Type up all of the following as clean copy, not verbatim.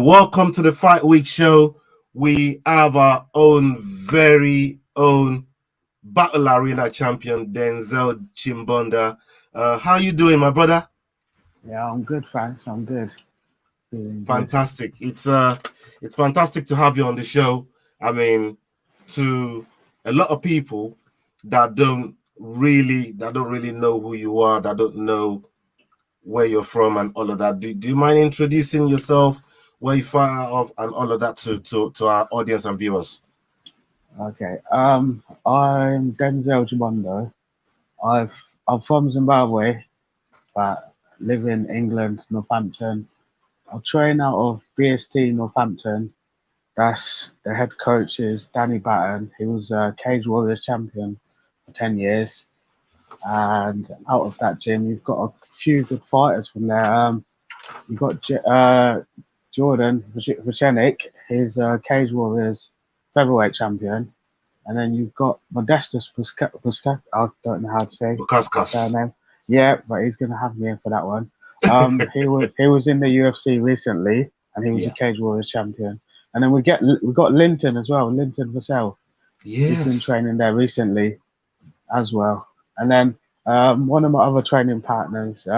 Welcome to the Fight Week show. We have our own very own Battle Arena champion, Denzel Chimbonda. How you doing, my brother? Yeah, I'm good, thanks. I'm good. Feeling good. Fantastic. It's fantastic to have you on the show. I mean, to a lot of people that don't really know who you are, that don't know where you're from and all of that. Do you mind introducing yourself, where you fight out of, and all of that to our audience and viewers? Okay. I'm Denzel Chibondo. I'm from Zimbabwe, but live in England, Northampton. I train out of BST Northampton. That's the head coach is Danny Batten. He was a Cage Warriors champion for 10 years. And out of that gym, you've got a few good fighters from there. You've got Jordan Vucenic. He's a Cage Warriors featherweight champion. And then you've got Modestus Puskas. I don't know how to say his Bukaskas. surname. Yeah, but he's going to have me in for that one. He was in the UFC recently, and he was a Yeah. Cage Warriors champion. And then we got Linton as well, Linton Vassell. He's been Yes. training there recently as well. And then one of my other training partners,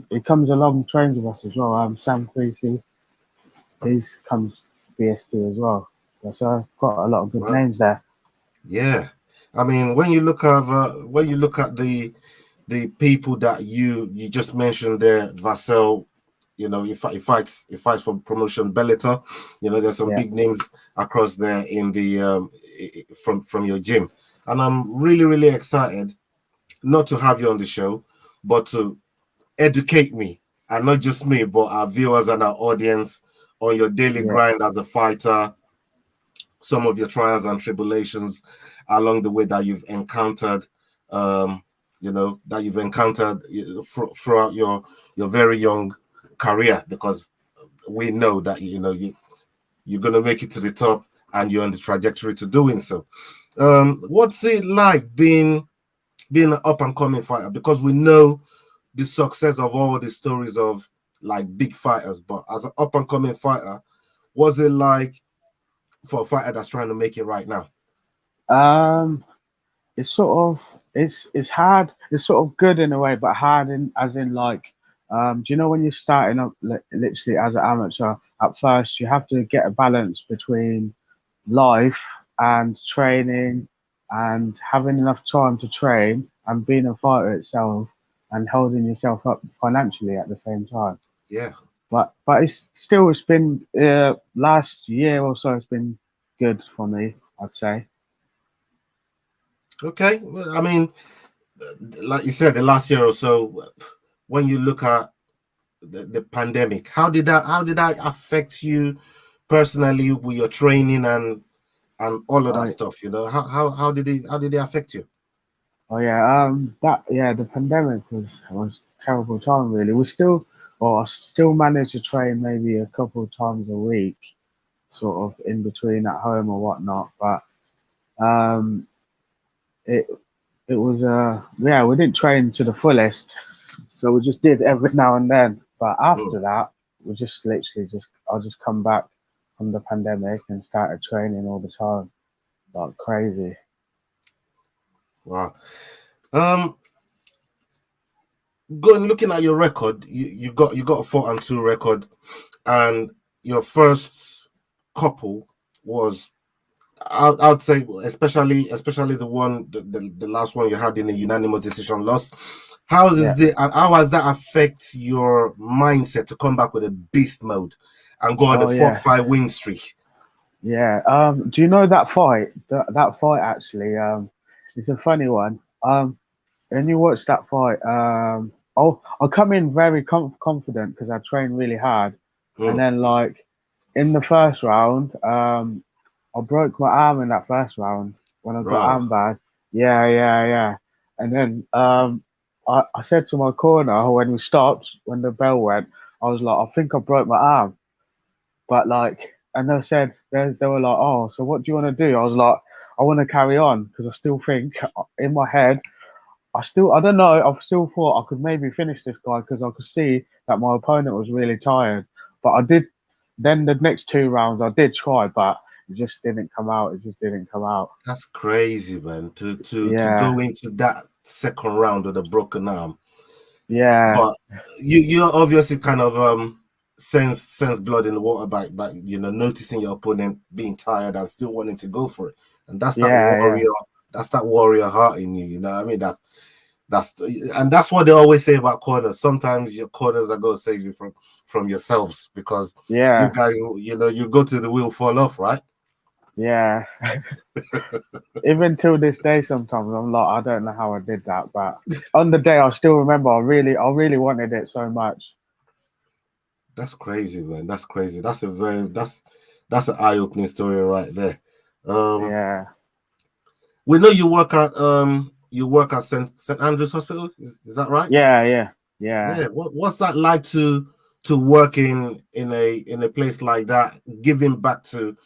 he comes along, trains with us as well. Sam Creasy, he's comes BST as well. So I've got a lot of good Well, names there. yeah. I mean, when you look at the people that you just mentioned there, Vassell, he fights for promotion, Bellator. There's some Yeah, big names across there in the from your gym, and I'm really really excited not to have you on the show, but to educate me, and not just me, but our viewers and our audience on your daily yeah, grind as a fighter, some of your trials and tribulations along the way that you've encountered, throughout your very young career, because we know that you're gonna make it to the top and you're on the trajectory to doing so. What's it like being an up and coming fighter? Because we know the success of all the stories of like big fighters, but as an up and coming fighter, what's it like for a fighter that's trying to make it right now? um, it's sort of it's hard. It's sort of good in a way, but hard in as in like, do you know when you're starting up literally as an amateur? At first, you have to get a balance between life and training and having enough time to train and being a fighter itself and holding yourself up financially at the same time. Yeah. But it's been last year or so it's been good for me, I'd say. Okay. Well, I mean, like you said, the last year or so, when you look at the pandemic, how did that affect you personally with your training and all of that I stuff? How did it affect you? Oh yeah, the pandemic was a terrible time really. I still managed to train maybe a couple of times a week, sort of in between at home or whatnot. But um, it it was yeah, we didn't train to the fullest, so we just did every now and then. But Mm, after that, we just literally just I just come back from the pandemic and started training all the time, like crazy. wow. Um, Going looking at your record, you got a 4-2 record, and your first couple was, I'd say, especially the last one you had in a unanimous decision loss. Yeah. How has that affect your mindset to come back with a beast mode and go on a Oh four yeah. five win streak? Yeah. Do you know that fight? That fight actually, it's a funny one. When you watch that fight, I'll come in very confident because I train really hard, and Mm, then like in the first round, I broke my arm in that first round when I got bro. arm bad. Yeah, yeah, yeah. And then I said to my corner when we stopped, when the bell went, I was like, I think I broke my arm. But like, and they were like, oh, so what do you want to do? I was like, I want to carry on because I still think in my head, I don't know, I still thought I could maybe finish this guy because I could see that my opponent was really tired. But I did then the next 2 rounds I did try, but it just didn't come out. It just didn't come out. That's crazy, man. To Yeah, go into that second round with a broken arm. yeah, But you're obviously kind of sense blood in the water by noticing your opponent being tired and still wanting to go for it. And yeah, that's that warrior heart in you, you know what I mean? That's what they always say about corners. Sometimes your corners are going to save you from yourselves, because you yeah, guys, you go to the wheel, fall off, right? yeah. Even till this day, sometimes I'm like, I don't know how I did that, but on the day, I still remember. I really wanted it so much. That's crazy, man. That's crazy. That's an eye-opening story right there. Um, Yeah, we know you work at St Andrew's Hospital. Is that right? yeah, yeah, yeah, Yeah. What's that like to work in a place like that, giving back to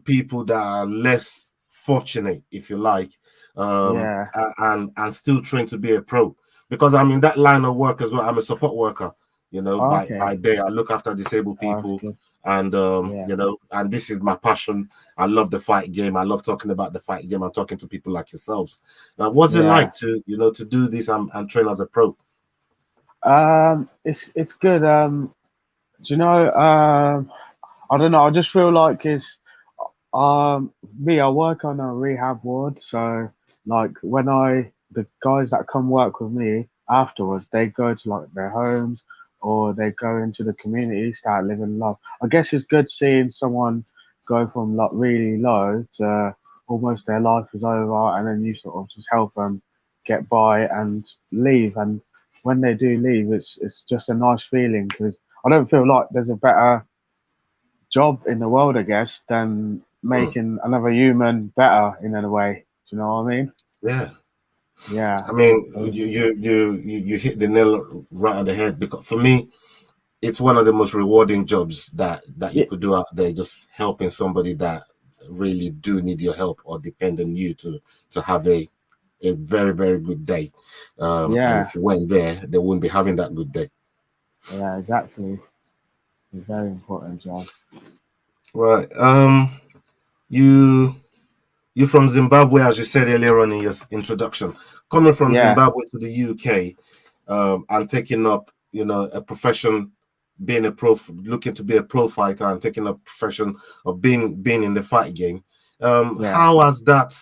people that are less fortunate, if you like, yeah. and still trained to be a pro? Because I'm in that line of work as well. I'm a support worker. By Okay, day, I look after disabled oh, that's people, good. and Yeah, and this is my passion. I love the fight game. I love talking about the fight game and talking to people like yourselves. What's it yeah. like to do this and train as a pro? It's good. Do you know? I don't know. I just feel like it's me. I work on a rehab ward, so like the guys that come work with me afterwards, they go to like their homes or they go into the community, start living life. I guess it's good seeing someone go from like really low to almost their life is over, and then you sort of just help them get by and leave. And when they do leave, it's just a nice feeling because I don't feel like there's a better job in the world, I guess, than Hmm. making another human better in a way. Do you know what I mean? Yeah. Yeah. I mean, So, you hit the nail right on the head, because for me, it's one of the most rewarding jobs that you yeah, could do out there, just helping somebody that really do need your help or depend on you to have a very, very good day. And yeah, if you weren't there, they wouldn't be having that good day. yeah, exactly. It's a very important job. Right. You you're from Zimbabwe, as you said earlier on in your introduction. Coming from Yeah, Zimbabwe to the UK, and taking up, a profession, being a pro, looking to be a pro fighter, and taking up profession of being in the fight game. yeah. How has that,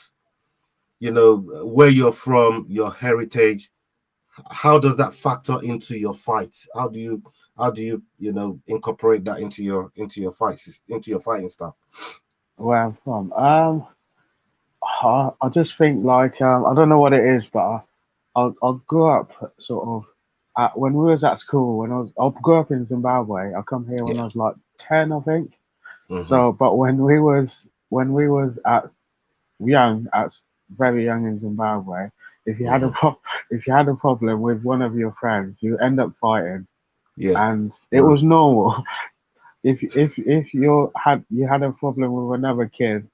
where you're from, your heritage, how does that factor into your fight? How do you incorporate that into your fights, into your fighting style? Where I'm from. I just think like I don't know what it is, but I grew up sort of when we was at school. I grew up in Zimbabwe. I come here when I Yeah. was like 10, I think. Hmm. So, but when we was at young, at very young in Zimbabwe, if you had a Hmm. pro- if you had a problem with one of your friends, you end up fighting, Yeah. and it Right. was normal. If you had a problem with another kid,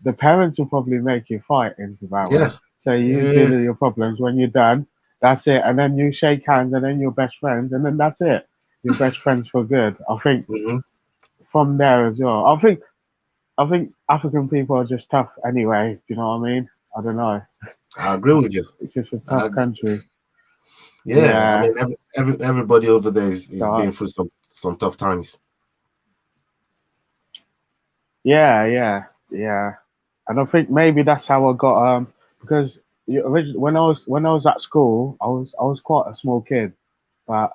the parents will probably make you fight in Zimbabwe. Yeah. So you deal Yeah. with your problems when you're done. That's it, and then you shake hands, and then you're best friends, and then that's it. You're best friends for good. I think Hmm. from there as well. I think African people are just tough anyway. Do you know what I mean? I don't know. I agree with you. It's just a I, tough country. yeah, I Yeah, mean, everybody over there is so been through some tough times. yeah, yeah, yeah. And I think maybe that's how I got because when I was at school, I was quite a small kid, but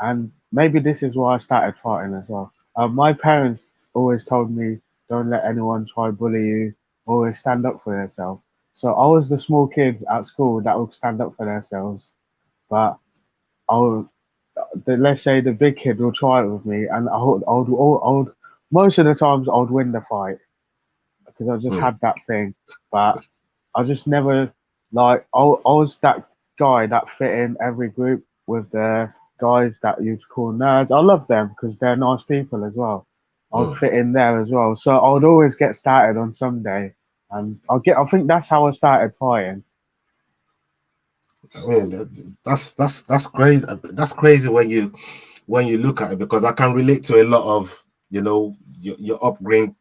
and maybe this is why I started fighting as well. My parents always told me, don't let anyone try bully you. Always stand up for yourself. So I was the small kid at school that would stand up for themselves, but I would, let's say the big kid will try it with me, and I would most of the times I would win the fight because I just Mm. had that thing. But I just never I was that guy that fit in every group with the guys that you'd call nerds. I love them because they're nice people as well. I'd Mm. fit in there as well. So I would always get started on Sunday, and I think that's how I started fighting. I mean, that's crazy. That's crazy when you look at it, because I can relate to a lot of your upbringing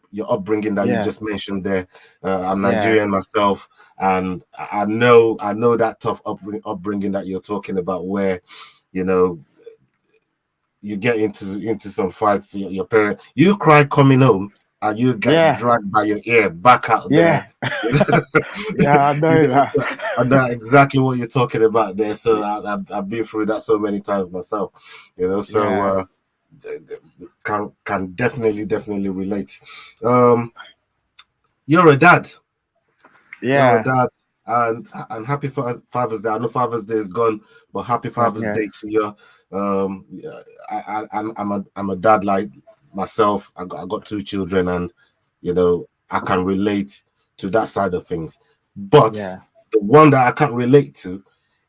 that you yeah, just mentioned there. I'm yeah, Nigerian myself, and I know that tough upbringing that you're talking about, where you know you get into some fights. Your parent, you cry coming home, and you get yeah, dragged by your ear back out there. yeah, yeah. I know that. So I know exactly what you're talking about there. So I've been through that so many times myself. So Yeah, can definitely relate. Um, you're a dad. You're a yeah. dad, and happy Father's Day. I know Father's Day is gone, but happy Father's Okay. Day to you. Yeah, I'm a dad like myself. I got two children, and I can relate to that side of things. But Yeah, the one that I can't relate to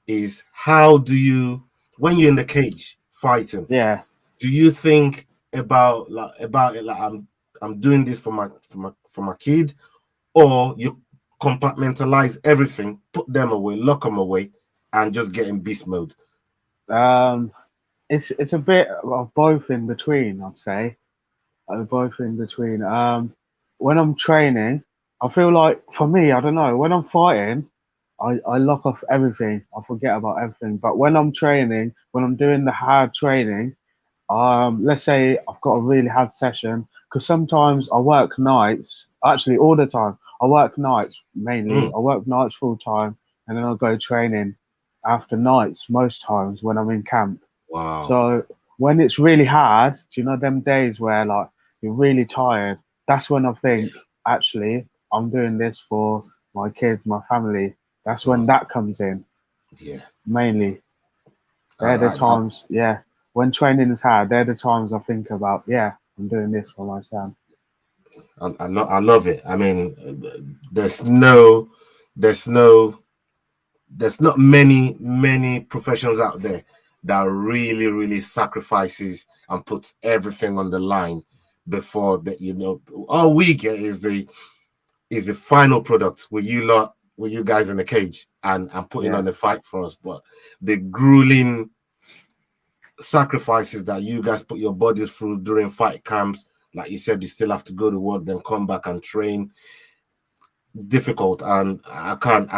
is, how do you, when you're in the cage fighting, yeah. do you think about it like, I'm doing this for my kid, or you compartmentalize everything, put them away, lock them away, and just get in beast mode? Um, it's a bit of both in between, I'd say. Both in between. When I'm training, I feel like for me, I don't know. When I'm fighting, I lock off everything. I forget about everything. But when I'm training, when I'm doing the hard training, let's say I've got a really hard session, because sometimes I work nights, actually all the time. I work nights mainly. Mm, I work nights full time, and then I'll go training after nights most times when I'm in camp. wow. So when it's really hard, do you know them days where like you're really tired? That's when I Yeah, think, actually, I'm doing this for my kids, my family. That's when mm, that comes in yeah. mainly. I, They're the I, I, times, yeah. When training is hard, they're the times I think about, yeah, I'm doing this for my son. I love it. I mean, there's no, there's no, there's not many professions out there that really sacrifices and puts everything on the line before that. All we get is the final product with you guys in the cage and putting Yeah, on the fight for us. But the grueling sacrifices that you guys put your bodies through during fight camps, like you said, you still have to go to work, then come back and train. Difficult, and I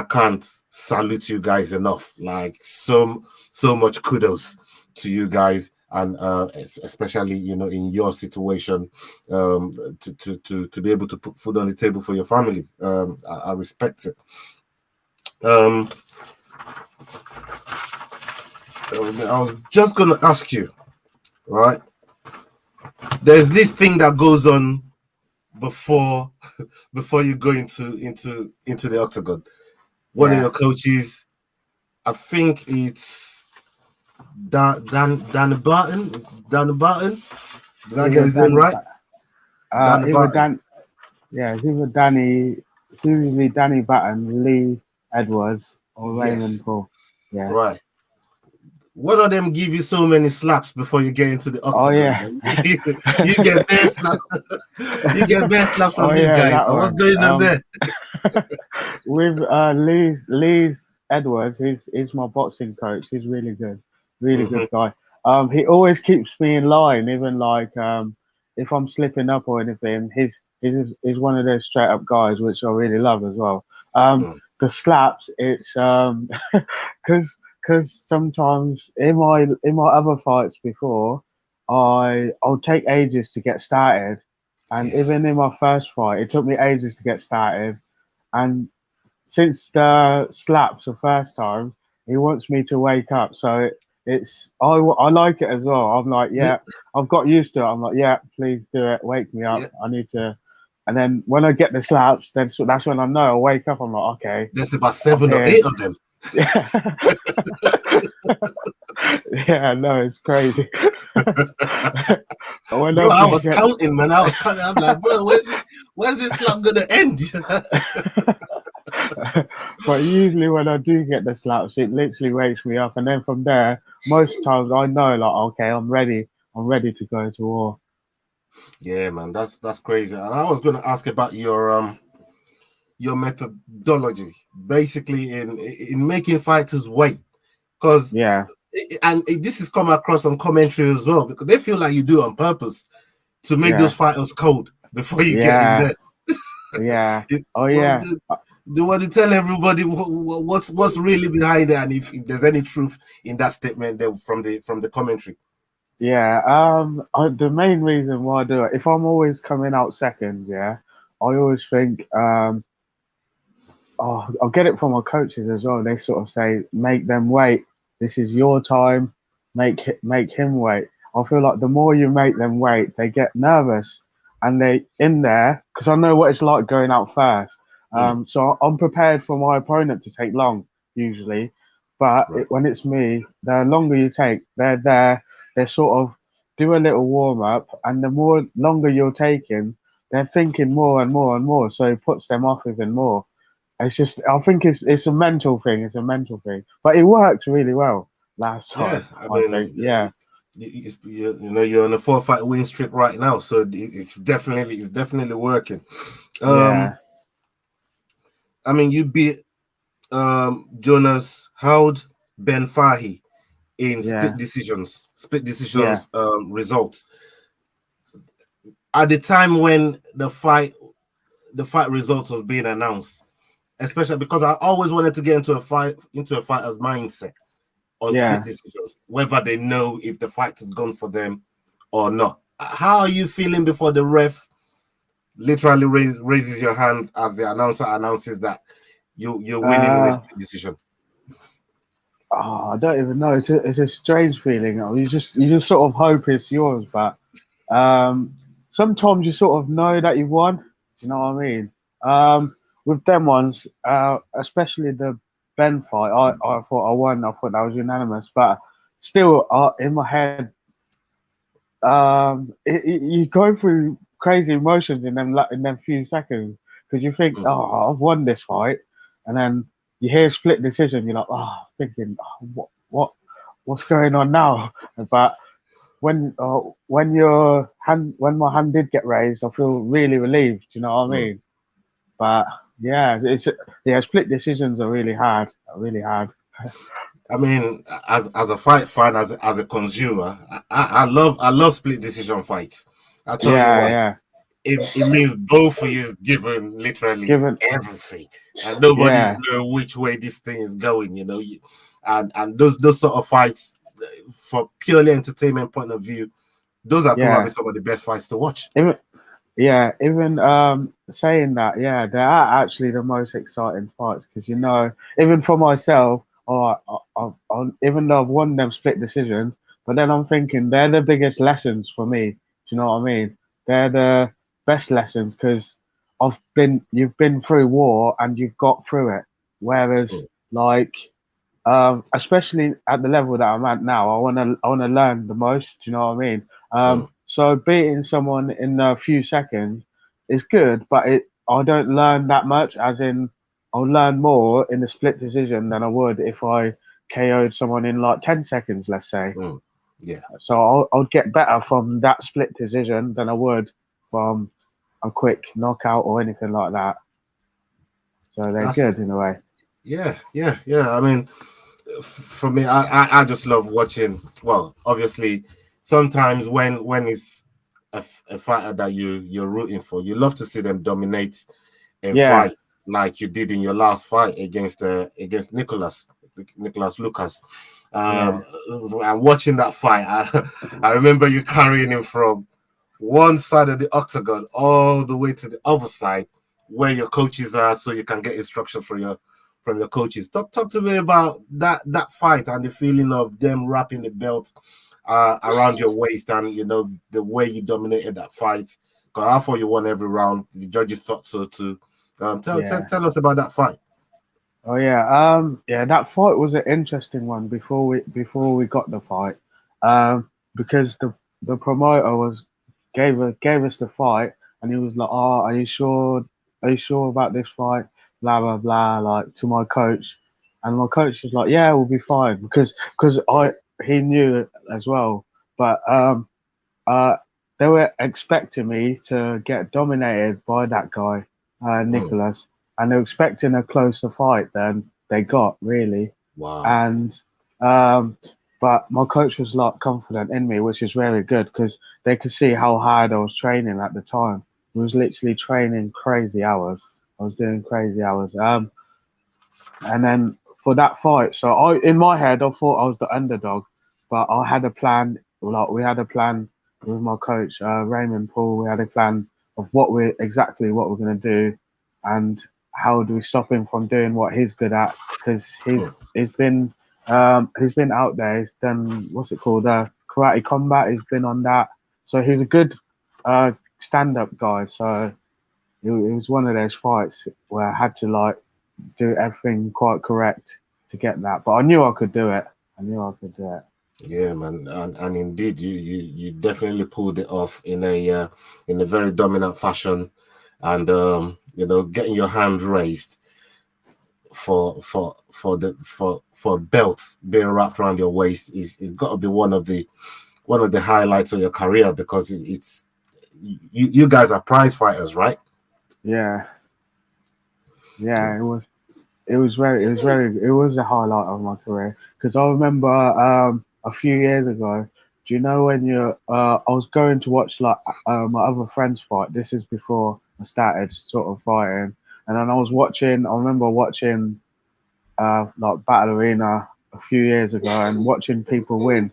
can't salute you guys enough. Like, so much kudos to you guys, and especially in your situation, to be able to put food on the table for your family. I respect it. um I was just gonna ask you, right? There's this thing that goes on before before you go into the octagon. One of yeah. your coaches, I think it's Dan Barton. Dan Barton. Did I get Either his name Danny, right? Dan either Barton. Dan, yeah, it's either Danny, it's usually Danny Batten, Lee Edwards, or Raymond Yes. Paul. Yeah. Right. One of them give you so many slaps before you get into the Oh octagon, yeah. man. You get bare slaps. You get bare slaps Oh from these yeah, guys. that What's one. going on there? With Lee's Edwards, he's my boxing coach. He's really good Mhm. guy. He always keeps me in line, even like if I'm slipping up or anything. He's one of those straight up guys, which I really love as well. Mm. The slaps, it's because sometimes in my other fights before, I'll take ages to get started, and Yes. even in my first fight, it took me ages to get started. And since the slaps the first time, he wants me to wake up. So I like it as well. I'm like, Yeah. yeah, I've got used to it. I'm like, yeah, please do it. Wake me up. Yeah. I need to. And then when I get the slaps, then that's when I know I wake up. I'm like, okay, There's about I'm seven or here. eight of them. Yeah, yeah, no, it's crazy. But when Bro, I I was get counting, man. I was counting. I'm like, bro, where's this slap gonna end? but usually when I do get the slaps, it literally wakes me up, and then from there, most times I know like, okay, I'm ready. I'm ready to go to war. Yeah, man, that's crazy. And I was gonna ask about your methodology, basically in making fighters wait, because Yeah, this has come across on commentary as well, because they feel like you do it on purpose. to make those yeah, fighters cold before you get in yeah, there. yeah. Oh Well, yeah, they want to tell everybody what's really behind it, and if there's any truth in that statement there from the commentary. yeah. The main reason why I do it, if I'm always coming out second, yeah, I always think, oh, I'll get it from my coaches as well. They sort of say, make them wait. This is your time. Make him wait. I feel like the more you make them wait, they get nervous and they in there because I know what it's like going out first. Mm, So I'm prepared for my opponent to take long usually, but right. when it's me, the longer you take, they're there. They sort of do a little warm up, and the more longer you're taking, they're thinking more and more and more. So it puts them off even more. It's just, I think it's a mental thing. It's a mental thing, but it worked really well last Yeah, time. I I think, mean, yeah, you know, you're on a 4-fight win streak right now, so it's definitely working. Um, yeah, I mean, you beat Jonas Howard Ben Fahy in yeah, split yeah, decisions results. At the time when the fight results was being announced, especially because I always wanted to get into a fighter's mindset on split yeah. decisions, whether they know if the fight is gone for them or not. How are you feeling before the ref literally raises your hands as the announcer announces that you're winning in a Uh, split decision? I don't even know. It's a strange feeling. You just sort of hope it's yours, but um, sometimes you sort of know that you've won. Do you know what I mean? With them ones, especially the Ben fight, I thought I won. I thought that was unanimous, but still, in my head, you go through crazy emotions in them few seconds because you think, Mm. oh, I've won this fight, and then you hear split decision, you're like, oh, thinking, oh, what's going on now? But when my hand did get raised, I feel really relieved. You know what I Mm. mean? But yeah, split decisions are really hard, really hard. I mean, as a fight fan, as a consumer, I love split decision fights. I tell you Yeah, why. yeah, It means both of you is given literally given, everything, and nobody's yeah, know which way this thing is going. You know, and those sort of fights, for purely entertainment point of view, those are probably yeah. some of the best fights to watch. Even Yeah, even saying that, yeah, they are actually the most exciting fights because even for myself, even though I've won them split decisions, but then I'm thinking they're the biggest lessons for me. Do you know what I mean? They're the best lessons because you've been through war and you've got through it. Whereas, Mm, like, especially at the level that I'm at now, I wanna learn the most. Do you know what I mean? mm. So beating someone in a few seconds is good, but I don't learn that much. As in, I'll learn more in the split decision than I would if I KO'd someone in like 10 seconds, let's say. Mm. Yeah, So I'll get better from that split decision than I would from a quick knockout or anything like that. So they're good that's in a way. yeah. I mean, for me, I just love watching. Well, obviously, sometimes when it's a fighter that you're rooting for, you love to see them dominate in Yeah, fight like you did in your last fight against Nicolas Lucas. yeah, I'm watching that fight. I remember you carrying him from one side of the octagon all the way to the other side where your coaches are, so you can get instructions from your coaches. Talk to me about that fight and the feeling of them wrapping the belt around your waist, and the way you dominated that fight. Because I thought you won every round. The judges thought so too. yeah. Tell us about that fight. Oh yeah, yeah, that fight was an interesting one before we got the fight, because the promoter gave us the fight, and he was like, "Oh, are you sure? Are you sure about this fight?" Blah blah blah, like to my coach, and my coach was like, "Yeah, we'll be fine," because I he knew as well, but uh, they were expecting me to get dominated by that guy, Mm, Nicolas, and they were expecting a closer fight than they got, really. wow. And um, But my coach was like confident in me, which is really good because they could see how hard I was training at the time. I was literally training crazy hours. I was doing crazy hours. And then for that fight, so I in my head I thought I was the underdog, but I had a plan. Like we had a plan with my coach, Raymond Paul. We had a plan of exactly what we're gonna do, and how do we stop him from doing what he's good at? Because he's been out there. He's done what's it called? Karate combat. He's been on that. So he's a good stand-up guy. So it was one of those fights where I had to like do everything quite correct to get that. But I knew I could do it. I knew I could do it. Yeah, man, and indeed, you definitely pulled it off in a very dominant fashion, and getting your hand raised for belts being wrapped around your waist is got to be one of the highlights of your career, because it's you guys are prize fighters, right? Yeah, Yeah. yeah. It was a highlight of my career because I remember a few years ago. Do you know when I was going to watch like my other friends fight. This is before I started sort of fighting, and then I was watching. I remember watching like Battle Arena a few years ago and watching people win.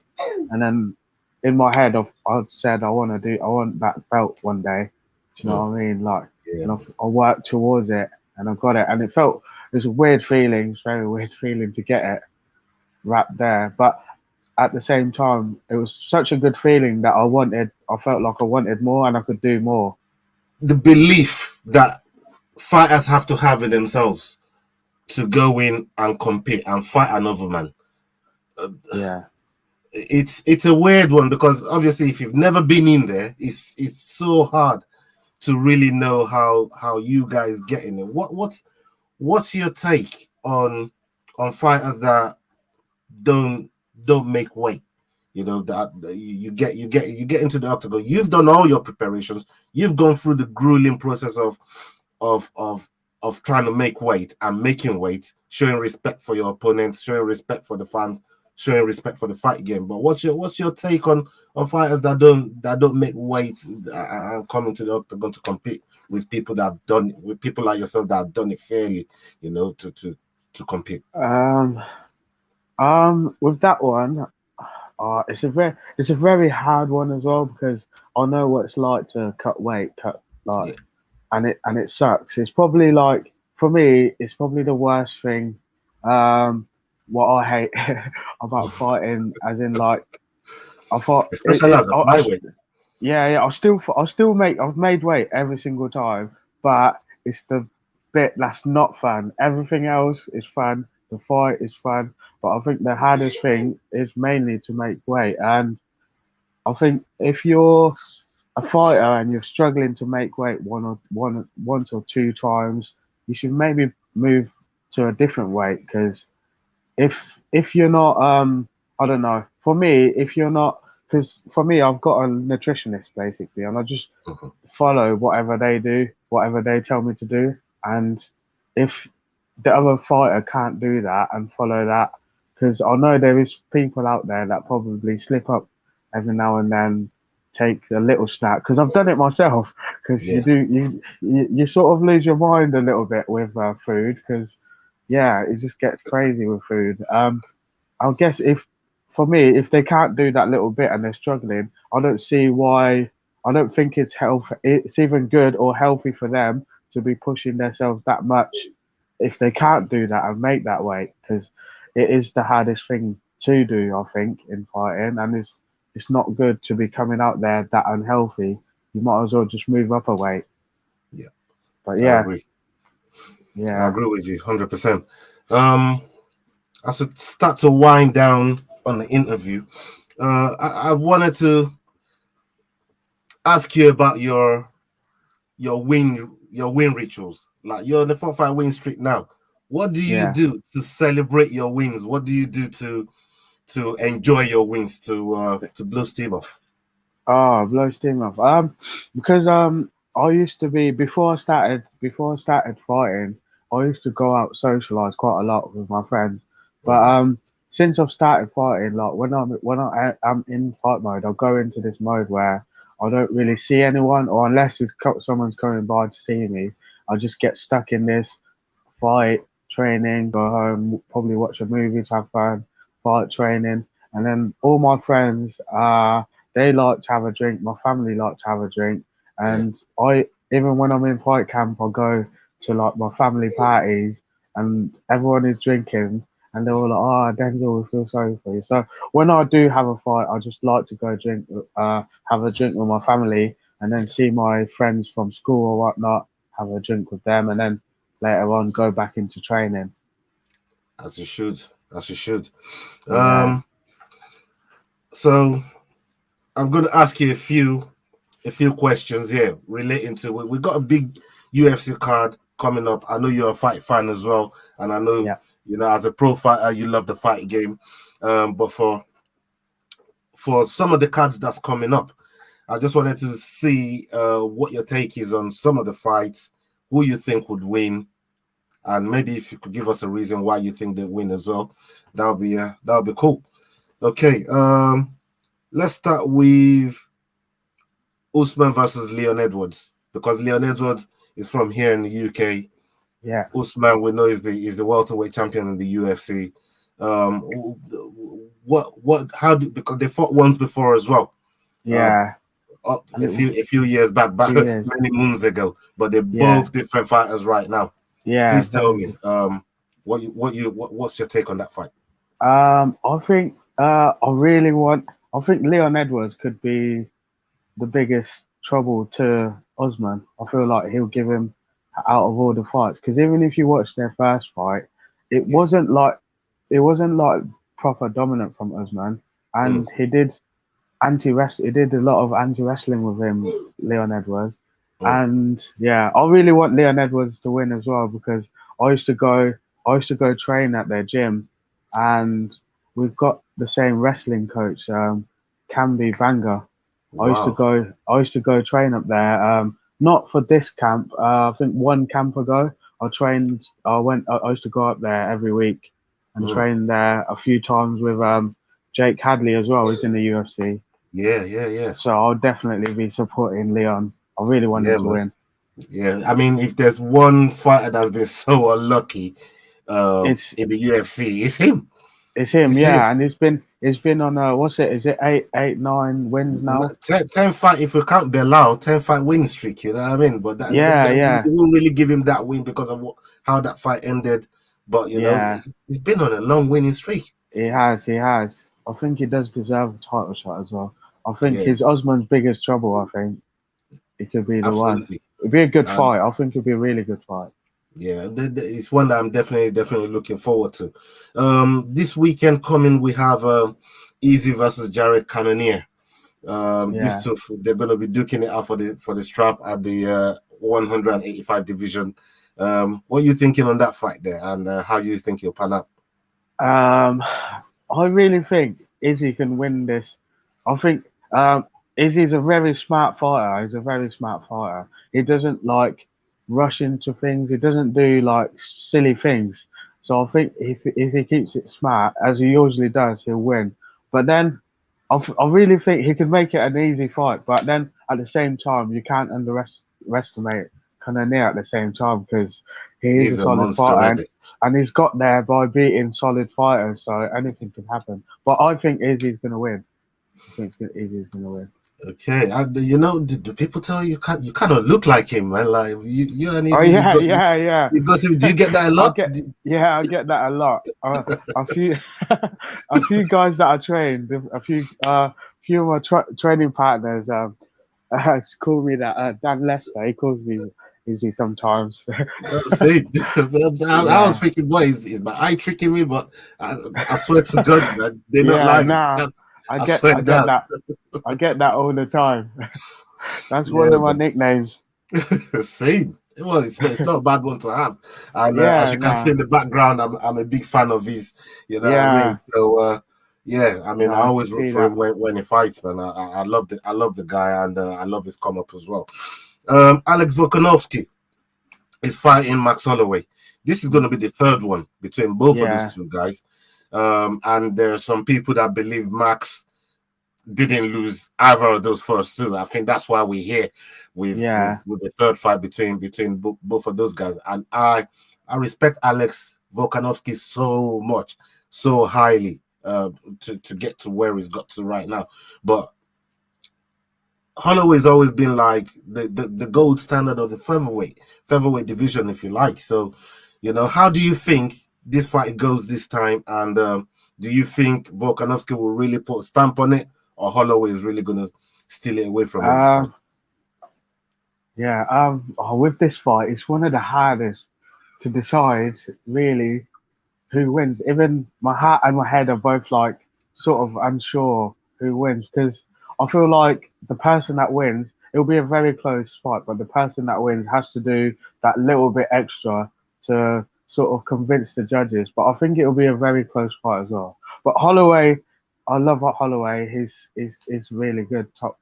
And then in my head, I said I want that belt one day. Do you know Mm. what I mean? Like, Yeah. and I worked towards it and I got it. And it was a weird feeling, it's a very weird feeling to get it wrapped there. But at the same time, it was such a good feeling that I felt like I wanted more and I could do more. The belief that fighters have to have in themselves to go in and compete and fight another man. Yeah. It's a weird one, because obviously if you've never been in there, it's so hard to really know how you guys get in it. What's your take on fighters that don't don't make weight? You know that you get into the octagon. You've done all your preparations. You've gone through the grueling process of of of trying to make weight and making weight, showing respect for your opponents, showing respect for the fans, showing respect for the fight game. But what's your take on fighters that don't make weight and coming to the octagon to compete with people that have done, with people like yourself that have done it fairly, to compete? With that one, it's a very hard one as well because I know what it's like to cut weight, cut like, Yeah. and it sucks. It's probably like for me, it's probably the worst thing. What I hate about fighting, as in like I thought Especially as a flyweight. yeah, yeah. I've made weight every single time, but it's the bit that's not fun. Everything else is fun. The fight is fun, but I think the hardest thing is mainly to make weight. And I think if you're a fighter and you're struggling to make weight once or two times, you should maybe move to a different weight because if you're not I don't know, for me if you're not, because for me I've got a nutritionist basically and I just Mhm. follow whatever they do, whatever they tell me to do. And if the other fighter can't do that and follow that, because I know there is people out there that probably slip up every now and then, take a little snack, because I've done it myself, because Yeah. you sort of lose your mind a little bit with food, because yeah, it just gets crazy with food. I guess if for me, if they can't do that little bit and they're struggling, I don't see why. I don't think it's health. It's even good or healthy for them to be pushing themselves that much if they can't do that and make that weight, because it is the hardest thing to do, I think, in fighting, and it's not good to be coming out there that unhealthy. You might as well just move up a weight. Yeah. But I yeah, agree. I yeah, agree with you 100%. Um, as we start to wind down on the interview, I wanted to ask you about your win rituals. Like, you're on the 4-5 win streak now. What do you yeah. do to celebrate your wins? What do you do to enjoy your wins, to blow steam off? Oh, blow steam off. Because I used to be before I started fighting, I used to go out socialize quite a lot with my friends. But Mhm. since I've started fighting, like I'm in fight mode, I'll go into this mode where I don't really see anyone, or unless someone's coming by to see me, I just get stuck in this fight, training, go home, probably watch a movie to have fun, fight, training, and then all my friends, they like to have a drink. My family like to have a drink, Yeah. and I even when I'm in fight camp, I go to like my family parties, and everyone is drinking, and they're all like, "Oh, Denzel, we feel sorry for you." So when I do have a fight, I just like to go drink, have a drink with my family, and then see my friends from school or whatnot, have a drink with them, and then later on go back into training. As you should. As you should. Yeah, So I'm going to ask you a few questions here relating to we got a big UFC card coming up. I know you're a fight fan as well, and I know yeah, as a pro fighter you love the fight game. But for some of the cards that's coming up, I just wanted to see what your take is on some of the fights, who you think would win, and maybe if you could give us a reason why you think they win as well. That'll be cool. Okay, let's start with Usman versus Leon Edwards, because Leon Edwards is from here in the UK. yeah, Usman, we know, is the welterweight champion in the UFC. Um, because they fought once before as well, uh, yeah. And a it was few years back, a few years. many moons ago. But they're Yeah, both different fighters right now. yeah, Please tell very me, good. what's your take on that fight? I think I think Leon Edwards could be the biggest trouble to Osman. I feel like he'll give him out of all the fights, because even if you watch their first fight, it Yeah. wasn't like it wasn't like proper dominant from Osman, Mm, and he did a lot of anti wrestling with him, Leon Edwards. mm. And yeah, I really want Leon Edwards to win as well, because I used to go I used to go train at their gym, and we've got the same wrestling coach, Camby Banger. Wow. I used to go train up there. Not for this camp. I think one camp ago, I used to go up there every week and Mm. train there a few times with Jake Hadley as well. He's in the UFC. Yeah, yeah, yeah. So I'll definitely be supporting Leon. I really want him Yeah, to man. win. Yeah, I mean, if there's one fighter that's been so unlucky It's in the UFC, it's him. it's him, It's him. yeah. And it's been on what's it? Is it 9 wins now? 10 fight, if you count Belal, 10 fight win streak, you know what I mean? But Yeah, we yeah, won't really give him that win because of how that fight ended. But, yeah. he's been on a long winning streak. He has, he has. I think he does deserve a title shot as well. I think Yeah, he's Osman's biggest trouble. I think it could be the one. absolutely. It'd be a good Um, fight. I think it'd be a really good fight. yeah, it's one that I'm definitely looking forward to. This weekend coming, we have Easy versus Jared Cannonier. These Yeah. two, they're going to be duking it out for the strap at the 185 division. What are you thinking on that fight there, and how do you think you'll pan out? Um, I really think Izzy can win this. I think Izzy's a very smart fighter. He's a very smart fighter. He doesn't like rush into things. He doesn't do like silly things. So I think if he keeps it smart, as he usually does, he'll win. But then I really think he could make it an easy fight. But then at the same time, you can't underestimate Cannonier at the same time, because he is a He's a solid monster fighter, already. and he's got there by beating solid fighters. So anything can happen. But I think Izzy's going to win. I think Izzy's going to win. Okay, do people tell you you kind of look like him, man? Like you and Oh Izzy, yeah, yeah, yeah. you got him. Do you get that a I lot? get yeah, I get that a lot. A few a few guys that I trained, few of my training partners call me that Dan Lester. He calls me Izzy sometimes. See, I was Yeah, thinking, boy, is my eye tricking me? But I swear to God, man, they're not yeah. lying. Nah, I swear I get down. that. I get that all the time. That's one Yeah, of my nicknames. see, well, it's not a bad one to have, and as Yeah, you can see nah, in the background, I'm a big fan of his. You know what I mean? yeah. So yeah, I mean, I Nah, I can always root see for that. him when he fights, man. I love the guy, and I love his come up as well. Alex Volkanovski is fighting Max Holloway. This is going to be the third one between both of these Yeah, two guys. And there are some people that believe Max didn't lose either of those first two. I think that's why we're here Yeah. with the third fight between both of those guys. And I respect Alex Volkanovski so much, so highly, to get to where he's got to right now. But Holloway's always been like the gold standard of the featherweight division, if you like. So, how do you think this fight goes this time? And do you think Volkanovski will really put a stamp on it, or Holloway is really going to steal it away from him this time? Yeah. With this fight, it's one of the hardest to decide really who wins. Even my heart and my head are both like sort of unsure who wins, because I feel like the person that wins, it'll be a very close fight, but the person that wins has to do that little bit extra to sort of convince the judges. But I think it'll be a very close fight as well. But Holloway, I love Holloway. He's really good, top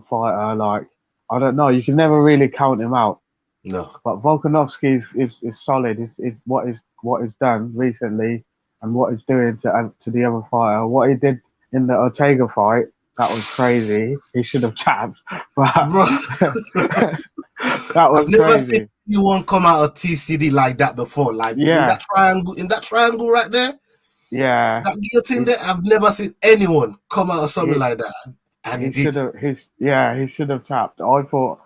fighter. Like, I don't know, you can never really count him out. No. But Volkanovski is solid. Is what he's done recently, and what he's doing to the other fighter. What he did in the Ortega fight, that was crazy. He should have tapped, but Bro, that was I've never seen crazy. anyone come out of TCD like that before. Like Yeah, in that triangle right there, yeah. that guillotine He, there, I've never seen anyone come out of something he, like that. And he he should did. have. He should have tapped. I thought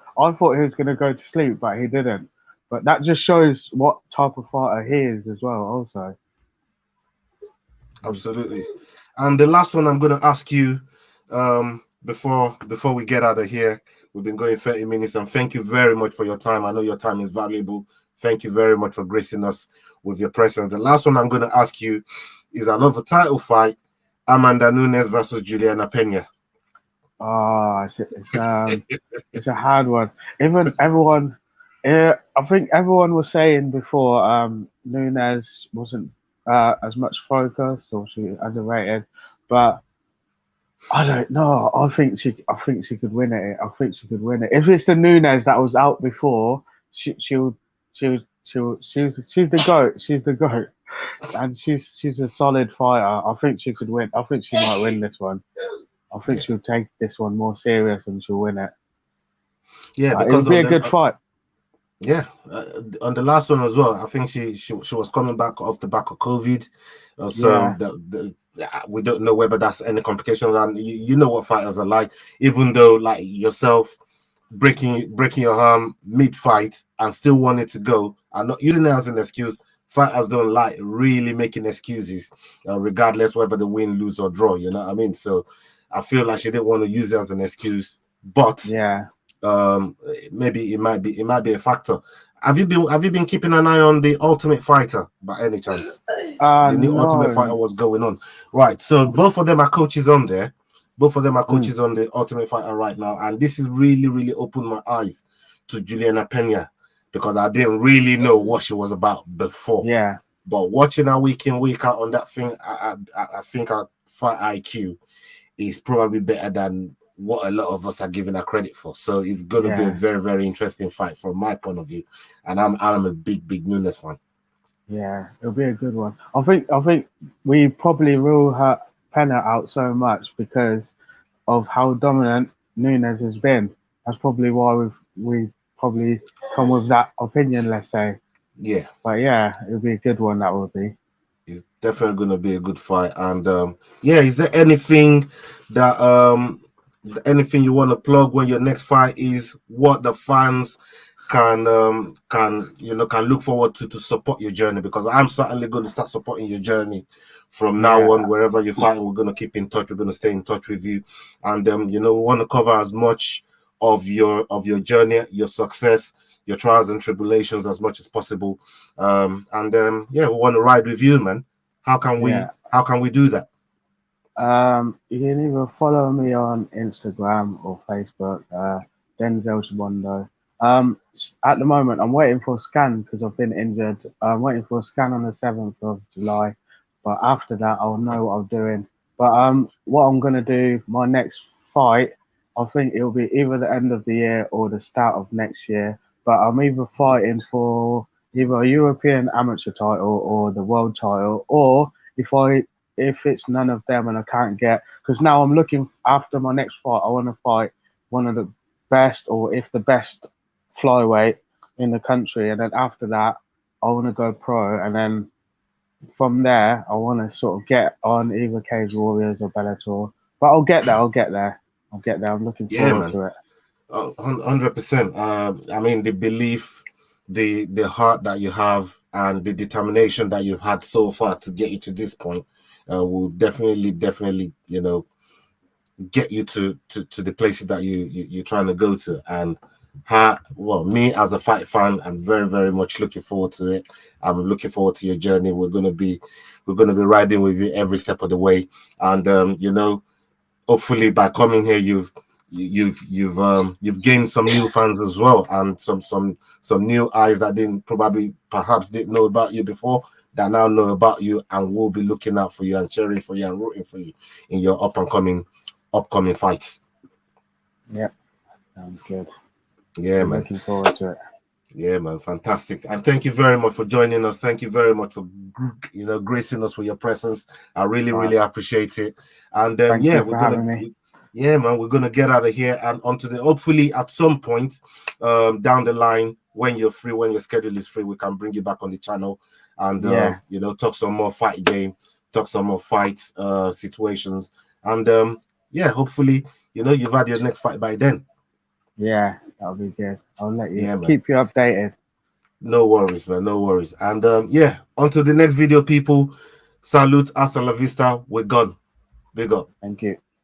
he was gonna go to sleep, but he didn't. But that just shows what type of fighter he is as well. Also, Absolutely. And the last one I'm going to ask you, before we get out of here, we've been going 30 minutes, and thank you very much for your time. I know your time is valuable. Thank you very much for gracing us with your presence. The last one I'm going to ask you is another title fight, Amanda Nunes versus Juliana Pena. it's a hard one. Even everyone, I think everyone was saying before, Nunes wasn't as much focused, or she underrated, but I don't know. I think she could win it. I think she could win it. If it's the Nunes that was out before, she's the goat. She's the goat, and she's a solid fighter. I think she could win. I think she might win this one. I think Yeah, she'll take this one more serious and she'll win it. yeah, It'll because be on a good fight. yeah, on the last one as well. I think she was coming back off the back of COVID, so Yeah, we don't know whether that's any complications. And you know what fighters are like. Even though, like yourself, breaking your arm mid fight and still wanting to go and not using it as an excuse. Fighters don't like really making excuses, regardless whether they win, lose, or draw. You know what I mean? So I feel like she didn't want to use it as an excuse, but yeah. maybe it might be a factor. Have you been keeping an eye on the Ultimate Fighter by any chance? The new Ultimate Fighter No. was going on, right? So both of them are coaches on there. Both of them are Mm, coaches on the Ultimate Fighter right now, and this is really opened my eyes to Juliana Pena, because I didn't really know what she was about before. yeah, But watching her week in week out on that thing, I think her fight IQ is probably better than what a lot of us are giving her credit for. So it's going to be a yeah, very interesting fight from my point of view, and I'm a big Nunes fan. yeah. It'll be a good one. I think we probably rule her Pena out so much because of how dominant Nunes has been. That's probably why we probably come with that opinion, let's say. Yeah, But yeah, it'll be a good one. That will be. it's definitely going to be a good fight. And yeah, is there that anything you want to plug when your next fight is? What the fans can look forward to support your journey, because I'm certainly going to start supporting your journey from now Yeah, on. Wherever you're fighting, we're going to keep in touch. We're going to stay in touch with you, and we want to cover as much of your journey, your success, your trials and tribulations as much as possible. And yeah, we want to ride with you, man. How can we yeah. do that? You can either follow me on Instagram or Facebook, Denzel Chibondo. At the moment, I'm waiting for a scan because I've been injured. I'm waiting for a scan on the 7th of July, but after that, I'll know what I'm doing. But what I'm gonna do, my next fight, I think it'll be either the end of the year or the start of next year. But I'm either fighting for either a European amateur title or the world title, or if it's none of them and I can't get, because now I'm looking after my next fight, I want to fight one of the best, or if the best flyweight in the country, and then after that I want to go pro, and then from there I want to sort of get on either Cage Warriors or Bellator. But I'll get there. I'll get there. I'll get there. I'm looking Yeah, forward man. to it. 100%. I mean, the belief, the heart that you have, and the determination that you've had so far to get you to this point, will definitely, get you to the places that you're trying to go to. And me as a fight fan, I'm very much looking forward to it. I'm looking forward to your journey. We're gonna be riding with you every step of the way. And hopefully by coming here, you've gained some new fans as well, and some new eyes that perhaps didn't know about you before, that now know about you and will be looking out for you and cheering for you and rooting for you in your upcoming fights. Yep, sounds good. Yeah, I'm man. looking forward to it. Yeah, man, fantastic. And thank you very much for joining us. Thank you very much for gracing us with your presence. I really appreciate it. And Thank yeah, you for having me. yeah, man, we're gonna get out of here and onto hopefully at some point down the line, when you're free, when your schedule is free, we can bring you back on the channel and talk some more fight game, talk some more fights situations. And yeah, hopefully, you've had your next fight by then. Yeah, that'll be good. I'll let you Yeah, keep you updated. no worries, man. No worries. And yeah, until the next video, people. Salute. Hasta la vista. We're gone. Big up. Thank you.